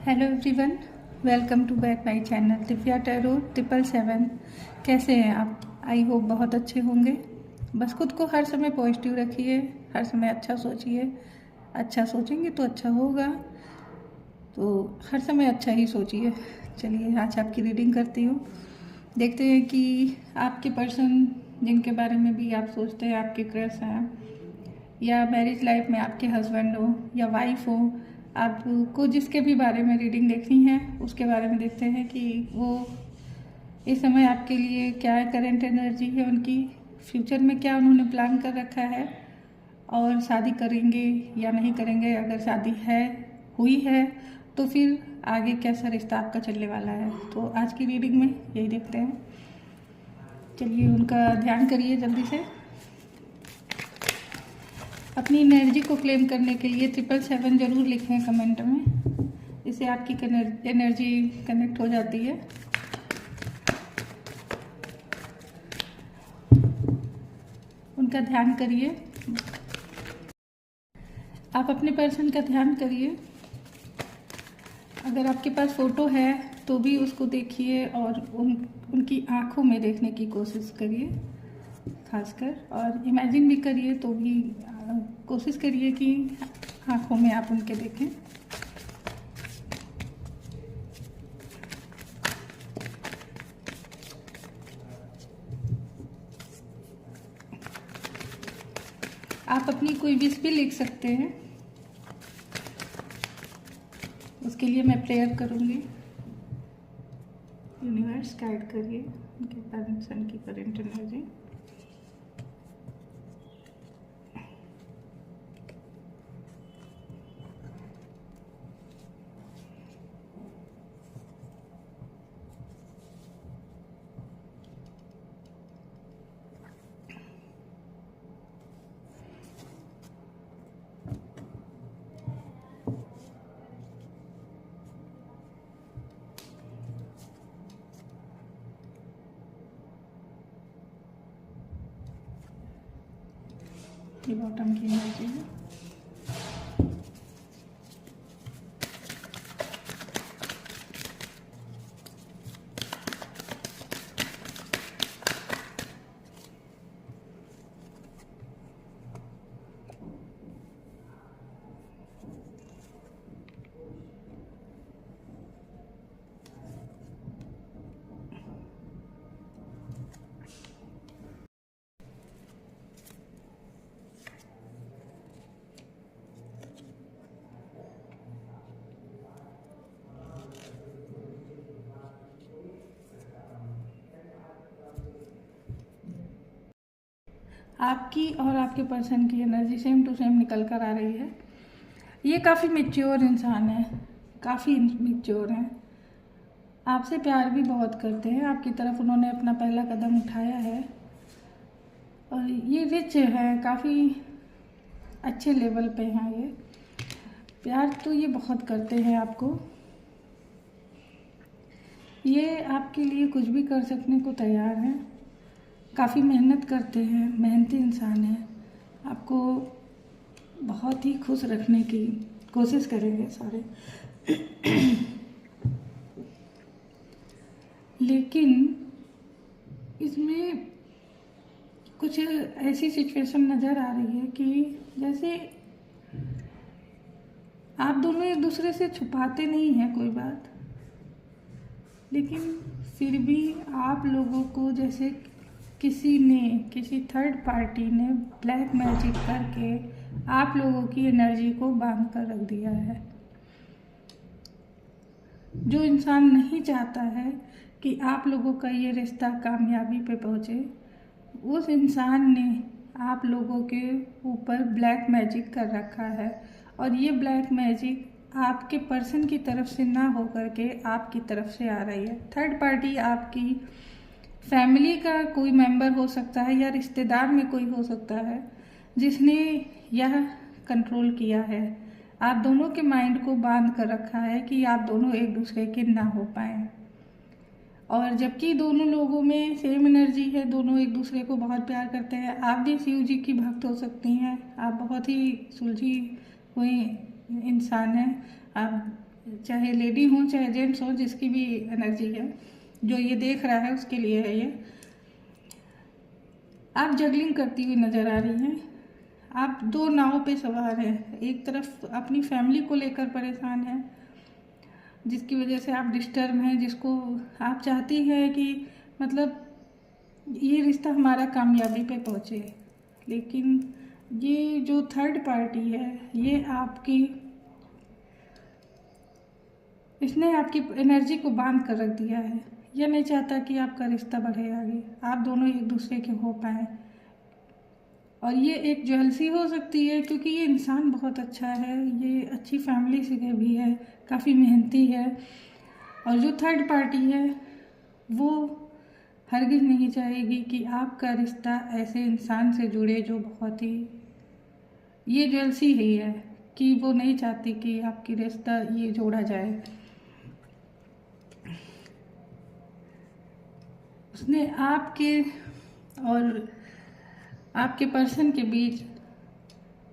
Hello everyone, welcome to back my channel Divya tarot 777। कैसे हैं आप? आई होप बहुत अच्छे होंगे। बस खुद को हर समय पॉजिटिव रखिए, हर समय अच्छा सोचिए। अच्छा सोचेंगे तो अच्छा होगा, तो हर समय अच्छा ही सोचिए। चलिए आज आपकी रीडिंग करती हूँ। देखते हैं कि आपके पर्सन जिनके बारे में भी आप सोचते हैं आपके क्रश हैं, या मैरिज लाइफ में आपके हस्बैंड हो या वाइफ हो, आपको जिसके भी बारे में रीडिंग देखनी है उसके बारे में देखते हैं कि वो इस समय आपके लिए क्या करंट एनर्जी है उनकी, फ्यूचर में क्या उन्होंने प्लान कर रखा है, और शादी करेंगे या नहीं करेंगे। अगर शादी है हुई है तो फिर आगे कैसा रिश्ता आपका चलने वाला है। तो आज की रीडिंग में यही देखते हैं। चलिए उनका ध्यान करिए जल्दी से। अपनी एनर्जी को क्लेम करने के लिए 777 ज़रूर लिखें कमेंट में, इससे आपकी एनर्जी कनेक्ट हो जाती है। उनका ध्यान करिए, आप अपने पर्सन का ध्यान करिए। अगर आपके पास फ़ोटो है तो भी उसको देखिए और उनकी आँखों में देखने की कोशिश करिए खासकर, और इमेजिन भी करिए तो भी कोशिश करिए कि आँखों में आप उनके देखें। आप अपनी कोई विश भी लिख सकते हैं, उसके लिए मैं प्रेयर करूँगी। यूनिवर्स गाइड करिए उनके पर्सन की करंट एनर्जी। ये बॉटम की एनर्जी है। आपकी और आपके पर्सन की एनर्जी सेम टू सेम निकल कर आ रही है। ये काफ़ी मैच्योर इंसान है, काफ़ी मैच्योर हैं, आपसे प्यार भी बहुत करते हैं, आपकी तरफ उन्होंने अपना पहला कदम उठाया है, और ये रिच है, काफ़ी अच्छे लेवल पे हैं। ये प्यार तो ये बहुत करते हैं आपको, ये आपके लिए कुछ भी कर सकने को तैयार हैं, काफ़ी मेहनत करते हैं, मेहनती इंसान हैं, आपको बहुत ही खुश रखने की कोशिश करेंगे सारे। लेकिन इसमें कुछ ऐसी सिचुएशन नज़र आ रही है कि जैसे आप दोनों एक दूसरे से छुपाते नहीं हैं कोई बात, लेकिन फिर भी आप लोगों को जैसे किसी थर्ड पार्टी ने ब्लैक मैजिक करके आप लोगों की एनर्जी को बांध कर रख दिया है। जो इंसान नहीं चाहता है कि आप लोगों का ये रिश्ता कामयाबी पे पहुँचे, उस इंसान ने आप लोगों के ऊपर ब्लैक मैजिक कर रखा है, और ये ब्लैक मैजिक आपके पर्सन की तरफ से ना हो करके आपकी तरफ से आ रही है। थर्ड पार्टी आपकी फैमिली का कोई मेंबर हो सकता है या रिश्तेदार में कोई हो सकता है जिसने यह कंट्रोल किया है, आप दोनों के माइंड को बांध कर रखा है कि आप दोनों एक दूसरे के ना हो पाए। और जबकि दोनों लोगों में सेम एनर्जी है, दोनों एक दूसरे को बहुत प्यार करते हैं। आप भी शिव जी की भक्त हो सकती हैं, आप बहुत ही सुलझी हुई इंसान हैं, आप चाहे लेडी हो चाहे जेंट्स हो, जिसकी भी एनर्जी है, जो ये देख रहा है उसके लिए है ये। आप जगलिंग करती हुई नज़र आ रही हैं। आप दो नाव पे सवार हैं। एक तरफ अपनी फैमिली को लेकर परेशान हैं, जिसकी वजह से आप डिस्टर्ब हैं, जिसको आप चाहती हैं कि मतलब ये रिश्ता हमारा कामयाबी पे पहुँचे, लेकिन ये जो थर्ड पार्टी है ये इसने आपकी एनर्जी को बांध कर रख दिया है। ये नहीं चाहता कि आपका रिश्ता बढ़े आगे, आप दोनों एक दूसरे के हो पाएँ। और ये एक जेलसी हो सकती है, क्योंकि ये इंसान बहुत अच्छा है, ये अच्छी फैमिली से भी है, काफ़ी मेहनती है। और जो थर्ड पार्टी है वो हरगिज़ नहीं चाहेगी कि आपका रिश्ता ऐसे इंसान से जुड़े जो बहुत ही, ये जेलसी ही है कि वो नहीं चाहती कि आपकी रिश्ता ये जोड़ा जाए। उसने आपके और आपके पर्सन के बीच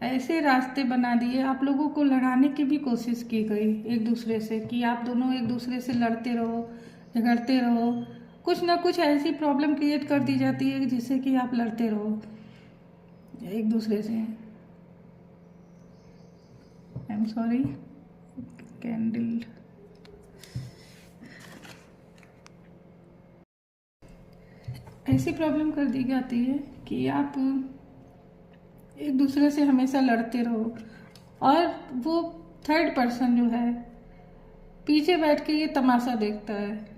ऐसे रास्ते बना दिए, आप लोगों को लड़ाने की भी कोशिश की गई एक दूसरे से, कि आप दोनों एक दूसरे से लड़ते रहो, झगड़ते रहो, कुछ ना कुछ ऐसी प्रॉब्लम क्रिएट कर दी जाती है जिससे कि आप लड़ते रहो एक दूसरे से। I am sorry, candle. ऐसी प्रॉब्लम कर दी जाती है कि आप एक दूसरे से हमेशा लड़ते रहो, और वो थर्ड पर्सन जो है पीछे बैठ के ये तमाशा देखता है।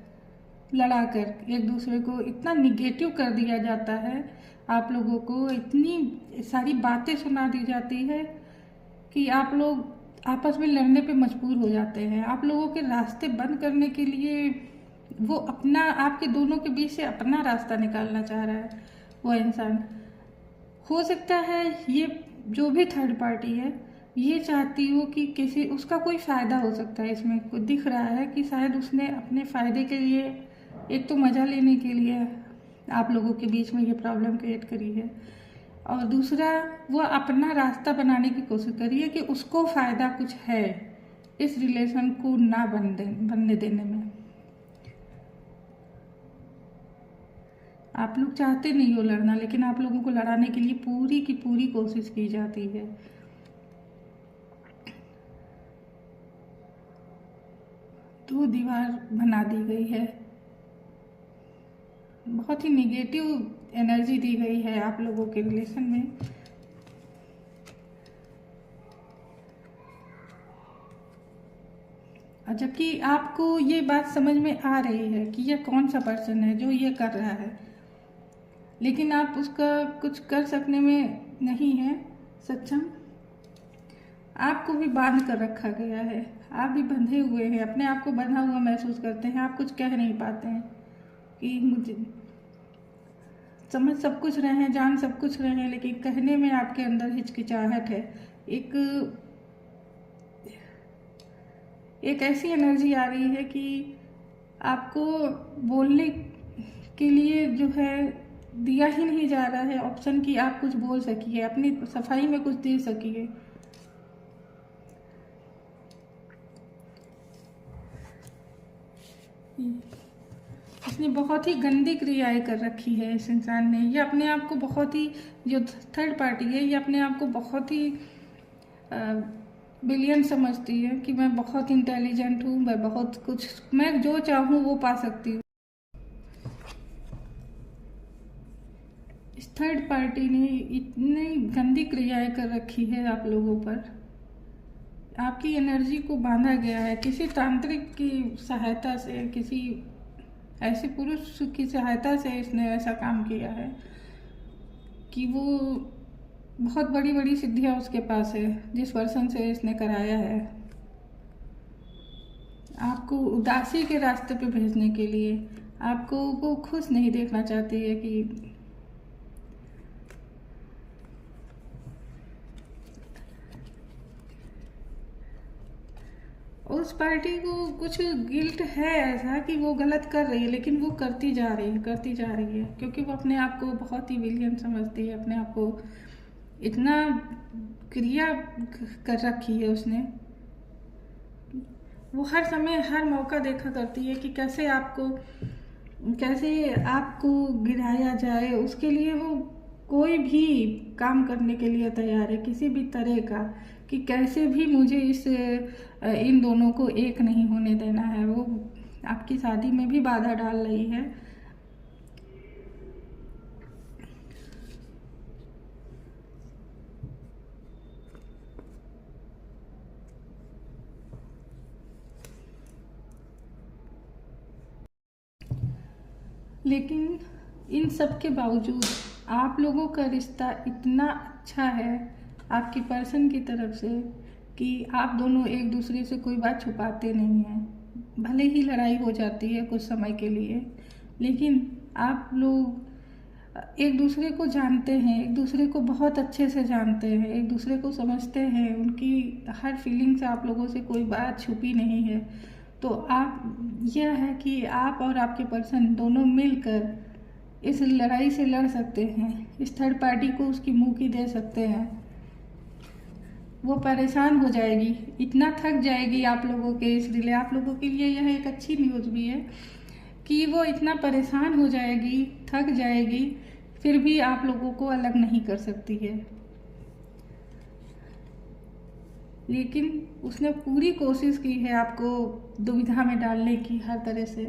लड़ा कर एक दूसरे को इतना निगेटिव कर दिया जाता है, आप लोगों को इतनी सारी बातें सुना दी जाती है कि आप लोग आपस में लड़ने पे मजबूर हो जाते हैं। आप लोगों के रास्ते बंद करने के लिए वो अपना, आपके दोनों के बीच से अपना रास्ता निकालना चाह रहा है वो इंसान। हो सकता है ये जो भी थर्ड पार्टी है ये चाहती हो कि किसी, उसका कोई फ़ायदा हो सकता है इसमें, कुछ दिख रहा है कि शायद उसने अपने फ़ायदे के लिए, एक तो मज़ा लेने के लिए आप लोगों के बीच में ये प्रॉब्लम क्रिएट करी है, और दूसरा वो अपना रास्ता बनाने की कोशिश करी है कि उसको फ़ायदा कुछ है इस रिलेशन को ना बनने देने में। आप लोग चाहते नहीं हो लड़ना, लेकिन आप लोगों को लड़ाने के लिए पूरी की पूरी कोशिश की जाती है। तो दीवार बना दी गई है, बहुत ही निगेटिव एनर्जी दी गई है आप लोगों के रिलेशन में। और जबकि आपको ये बात समझ में आ रही है कि यह कौन सा पर्सन है जो ये कर रहा है, लेकिन आप उसका कुछ कर सकने में नहीं है सक्षम। आपको भी बांध कर रखा गया है, आप भी बंधे हुए हैं, अपने आप को बंधा हुआ महसूस करते हैं। आप कुछ कह नहीं पाते हैं कि मुझे समझ सब कुछ रहे हैं, जान सब कुछ रहे हैं, लेकिन कहने में आपके अंदर हिचकिचाहट है। एक ऐसी एनर्जी आ रही है कि आपको बोलने के लिए जो है दिया ही नहीं जा रहा है ऑप्शन कि आप कुछ बोल सकिए, अपनी सफाई में कुछ दे सकिए। इसने बहुत ही गंदी क्रियाएं कर रखी है इस इंसान ने। ये अपने आप को बहुत ही, जो थर्ड पार्टी है ये अपने आप को बहुत ही ब्रिलियंट समझती है कि मैं बहुत इंटेलिजेंट हूँ, मैं बहुत कुछ, मैं जो चाहूँ वो पा सकती हूँ। इस थर्ड पार्टी ने इतनी गंदी क्रियाएं कर रखी है आप लोगों पर, आपकी एनर्जी को बांधा गया है किसी तांत्रिक की सहायता से, किसी ऐसे पुरुष की सहायता से इसने ऐसा काम किया है कि वो बहुत बड़ी बड़ी सिद्धियां उसके पास है जिस पर्सन से इसने कराया है। आपको उदासी के रास्ते पे भेजने के लिए, आपको वो खुश नहीं देखना चाहती है कि उस पार्टी को कुछ गिल्ट है ऐसा कि वो गलत कर रही है, लेकिन वो करती जा रही है क्योंकि वो अपने आप को बहुत ही विलियन समझती है, अपने आप को इतना क्रिया कर रखी है उसने। वो हर समय हर मौका देखा करती है कि कैसे आपको गिराया जाए। उसके लिए वो कोई भी काम करने के लिए तैयार है, किसी भी तरह का, कि कैसे भी मुझे इन दोनों को एक नहीं होने देना है। वो आपकी शादी में भी बाधा डाल रही है। लेकिन इन सब के बावजूद आप लोगों का रिश्ता इतना अच्छा है आपकी पर्सन की तरफ से कि आप दोनों एक दूसरे से कोई बात छुपाते नहीं हैं। भले ही लड़ाई हो जाती है कुछ समय के लिए, लेकिन आप लोग एक दूसरे को जानते हैं, एक दूसरे को बहुत अच्छे से जानते हैं, एक दूसरे को समझते हैं। उनकी हर फीलिंग्स आप लोगों से कोई बात छुपी नहीं है। तो यह है कि आप और आपके पर्सन दोनों मिलकर इस लड़ाई से लड़ सकते हैं, इस थर्ड पार्टी को उसकी मुंह की दे सकते हैं। वो परेशान हो जाएगी, इतना थक जाएगी आप लोगों के इसलिए। आप लोगों के लिए यह एक अच्छी न्यूज़ भी है कि वो इतना परेशान हो जाएगी, थक जाएगी, फिर भी आप लोगों को अलग नहीं कर सकती है। लेकिन उसने पूरी कोशिश की है आपको दुविधा में डालने की हर तरह से।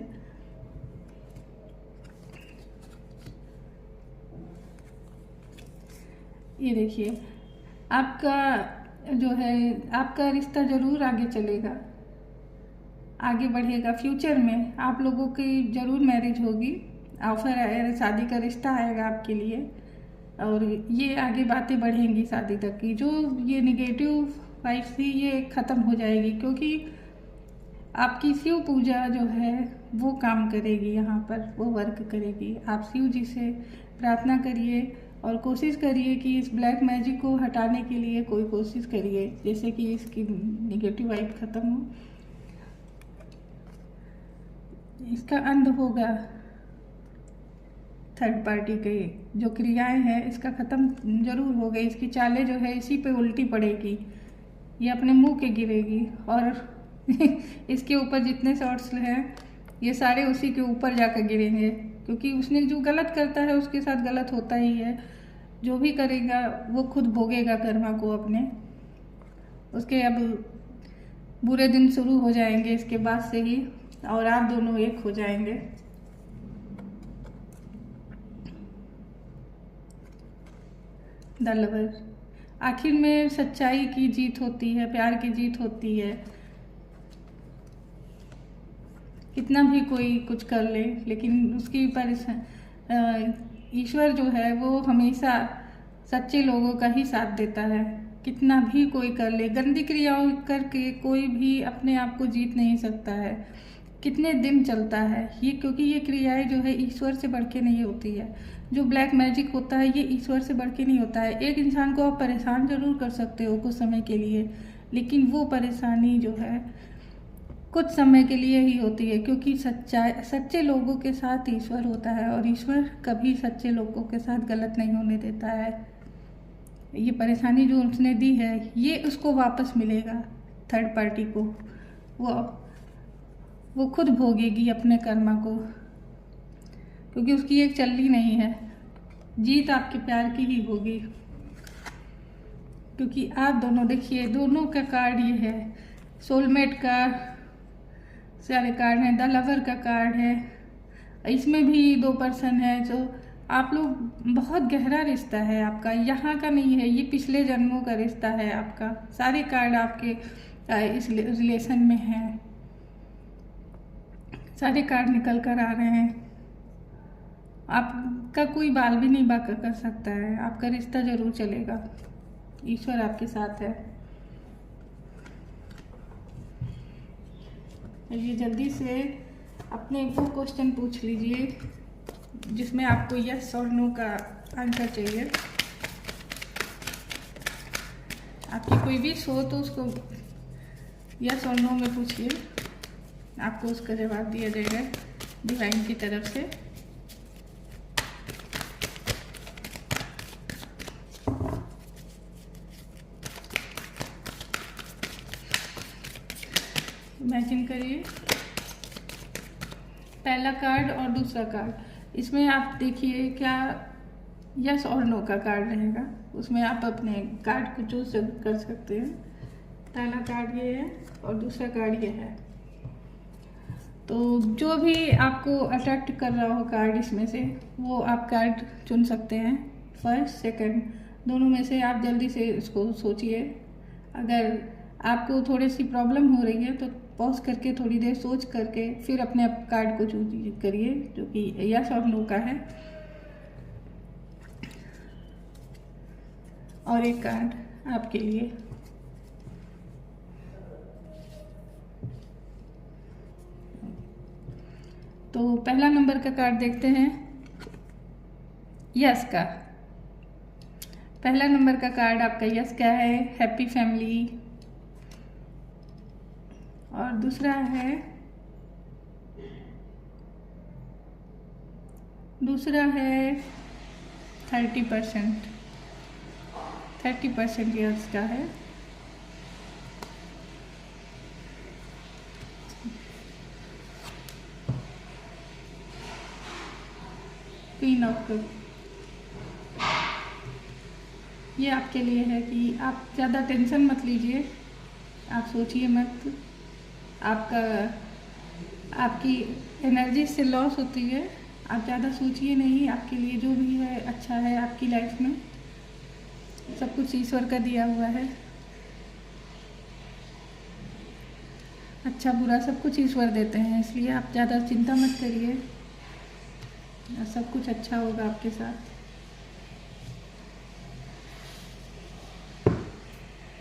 ये देखिए, आपका जो है आपका रिश्ता ज़रूर आगे चलेगा, आगे बढ़ेगा। फ्यूचर में आप लोगों की ज़रूर मैरिज होगी, ऑफर आएगा, शादी का रिश्ता आएगा आपके लिए, और ये आगे बातें बढ़ेंगी शादी तक की। जो ये निगेटिव वाइब्स थी ये ख़त्म हो जाएगी, क्योंकि आपकी शिव पूजा जो है वो काम करेगी, यहाँ पर वो वर्क करेगी। आप शिव जी से प्रार्थना करिए और कोशिश करिए कि इस ब्लैक मैजिक को हटाने के लिए कोई कोशिश करिए, जैसे कि इसकी निगेटिव वाइब ख़त्म हो, इसका अंत होगा। थर्ड पार्टी के जो क्रियाएं हैं इसका ख़त्म ज़रूर होगा। इसकी चालें जो है इसी पे उल्टी पड़ेगी, ये अपने मुंह के गिरेगी, और इसके ऊपर जितने शॉट्स हैं ये सारे उसी के ऊपर जाकर गिरेंगे, क्योंकि उसने जो गलत करता है उसके साथ गलत होता ही है। जो भी करेगा वो खुद भोगेगा कर्मा को अपने। उसके अब बुरे दिन शुरू हो जाएंगे इसके बाद से ही, और आप दोनों एक हो जाएंगे। द लवर, आखिर में सच्चाई की जीत होती है, प्यार की जीत होती है। कितना भी कोई कुछ कर ले, लेकिन उसकी ईश्वर जो है वो हमेशा सच्चे लोगों का ही साथ देता है। कितना भी कोई कर ले, गंदी क्रियाओं करके कोई भी अपने आप को जीत नहीं सकता है। कितने दिन चलता है ये, क्योंकि ये क्रियाएं जो है ईश्वर से बढ़ के नहीं होती है। जो ब्लैक मैजिक होता है ये ईश्वर से बढ़ के नहीं होता है। एक इंसान को आप परेशान जरूर कर सकते हो कुछ समय के लिए, लेकिन वो परेशानी जो है कुछ समय के लिए ही होती है, क्योंकि सच्चे लोगों के साथ ईश्वर होता है, और ईश्वर कभी सच्चे लोगों के साथ गलत नहीं होने देता है। ये परेशानी जो उसने दी है ये उसको वापस मिलेगा। थर्ड पार्टी को वो खुद भोगेगी अपने कर्मा को, क्योंकि उसकी एक चलनी नहीं है। जीत आपके प्यार की ही होगी, क्योंकि आप दोनों देखिए, दोनों का कार्ड ये है, सोलमेट का सारे कार्ड हैं, द लवर का कार्ड है, इसमें भी दो पर्सन है। जो आप लोग बहुत गहरा रिश्ता है आपका, यहाँ का नहीं है, ये पिछले जन्मों का रिश्ता है आपका। सारे कार्ड आपके इस रिलेशन में हैं, सारे कार्ड निकल कर आ रहे हैं। आपका कोई बाल भी नहीं बाका कर सकता है, आपका रिश्ता जरूर चलेगा, ईश्वर आपके साथ है। ये जल्दी से अपने वो क्वेश्चन पूछ लीजिए जिसमें आपको यस और नो का आंसर चाहिए। आपकी कोई विश हो तो उसको यस और नो में पूछिए, आपको उसका जवाब दिया जाएगा डिवाइन की तरफ से। इमेजिन करिए, पहला कार्ड और दूसरा कार्ड, इसमें आप देखिए क्या यस और नो का कार्ड रहेगा। उसमें आप अपने कार्ड को चूज कर सकते हैं। पहला कार्ड ये है और दूसरा कार्ड ये है। तो जो भी आपको अट्रैक्ट कर रहा हो कार्ड इसमें से, वो आप कार्ड चुन सकते हैं। फर्स्ट सेकंड दोनों में से आप जल्दी से इसको सोचिए। अगर आपको थोड़ी सी प्रॉब्लम हो रही है तो पॉज करके थोड़ी देर सोच करके फिर अपने कार्ड को चूज करिए, जो कि यस और नो का है। और एक कार्ड आपके लिए, तो पहला नंबर का कार्ड देखते हैं, यस का। पहला नंबर का कार्ड आपका यस का है, हैप्पी फैमिली। और दूसरा है 30% यस का है। क्वीन ऑफ कप, ये आपके लिए है कि आप ज़्यादा टेंशन मत लीजिए, आप सोचिए मत। आपकी एनर्जी से लॉस होती है, आप ज़्यादा सोचिए नहीं। आपके लिए जो भी है अच्छा है आपकी लाइफ में, सब कुछ ईश्वर का दिया हुआ है। अच्छा बुरा सब कुछ ईश्वर देते हैं, इसलिए आप ज़्यादा चिंता मत करिए, सब कुछ अच्छा होगा आपके साथ।